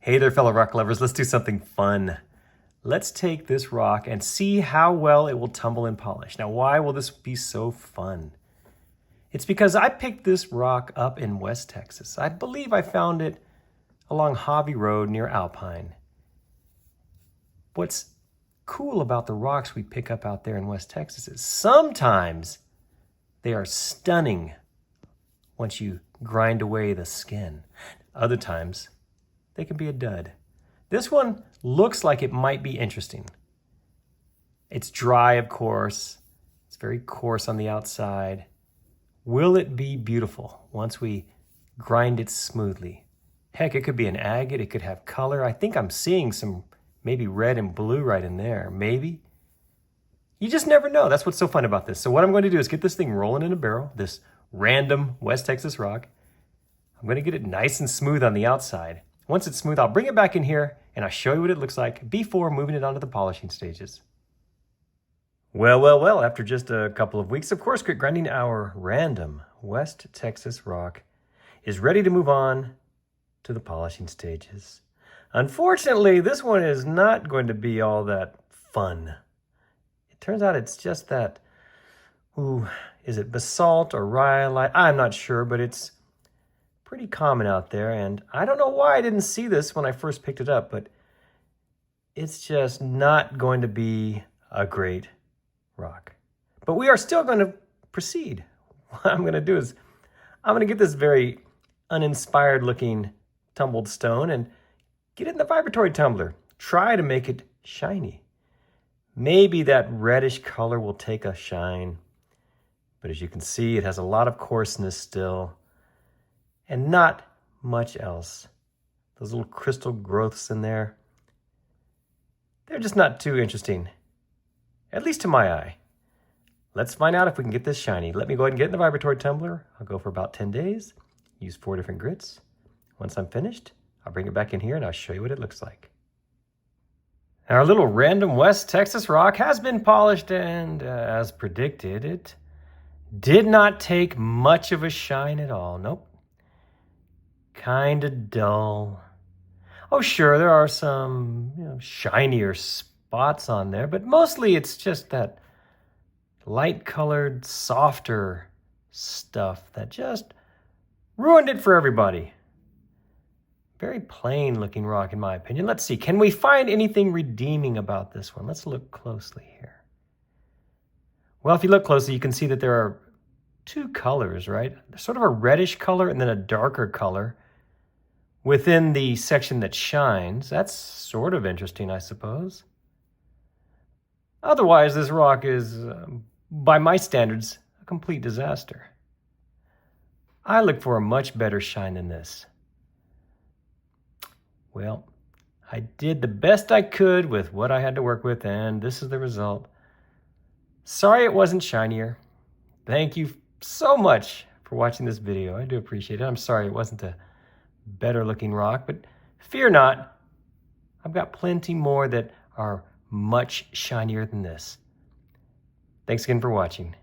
Hey there, fellow rock lovers. Let's do something fun. Let's take this rock and see how well it will tumble and polish. Now, why will this be so fun? It's because I picked this rock up in West Texas. I believe I found it along Hovey Road near Alpine. What's cool about the rocks we pick up out there in West Texas is sometimes they are stunning once you grind away the skin. Other times, they can be a dud. This one looks like it might be interesting. It's dry, of course. It's very coarse on the outside. Will it be beautiful once we grind it smoothly? Heck, it could be an agate. It could have color. I think I'm seeing some maybe red and blue right in there. Maybe. You just never know. That's what's so fun about this. So what I'm going to do is get this thing rolling in a barrel, this random West Texas rock. I'm going to get it nice and smooth on the outside. Once it's smooth, I'll bring it back in here and I'll show you what it looks like before moving it onto the polishing stages. Well, after just a couple of weeks, of course, grit grinding, our random West Texas rock is ready to move on to the polishing stages. Unfortunately, this one is not going to be all that fun. It turns out it's just that, is it basalt or rhyolite? I'm not sure, but it's pretty common out there, and I don't know why I didn't see this when I first picked it up, but it's just not going to be a great rock. But we are still going to proceed. What I'm going to do is I'm going to get this very uninspired looking tumbled stone and get it in the vibratory tumbler. Try to make it shiny. Maybe that reddish color will take a shine, but as you can see, it has a lot of coarseness still. And not much else. Those little crystal growths in there, they're just not too interesting, at least to my eye. Let's find out if we can get this shiny. Let me go ahead and get in the vibratory tumbler. I'll go for about 10 days, use 4 different grits. Once I'm finished, I'll bring it back in here and I'll show you what it looks like. Our little random West Texas rock has been polished, and as predicted, it did not take much of a shine at all. Nope. Kinda dull. Oh, sure, there are some shinier spots on there, but mostly it's just that light-colored, softer stuff that just ruined it for everybody. Very plain-looking rock, in my opinion. Let's see, can we find anything redeeming about this one? Let's look closely here. Well, if you look closely, you can see that there are 2 colors, right? There's sort of a reddish color and then a darker color within the section that shines. That's sort of interesting, I suppose. Otherwise, this rock is, by my standards, a complete disaster. I look for a much better shine than this. Well, I did the best I could with what I had to work with, and this is the result. Sorry it wasn't shinier. Thank you so much for watching this video. I do appreciate it. I'm sorry it wasn't a better looking rock, but fear not. I've got plenty more that are much shinier than this. Thanks again for watching.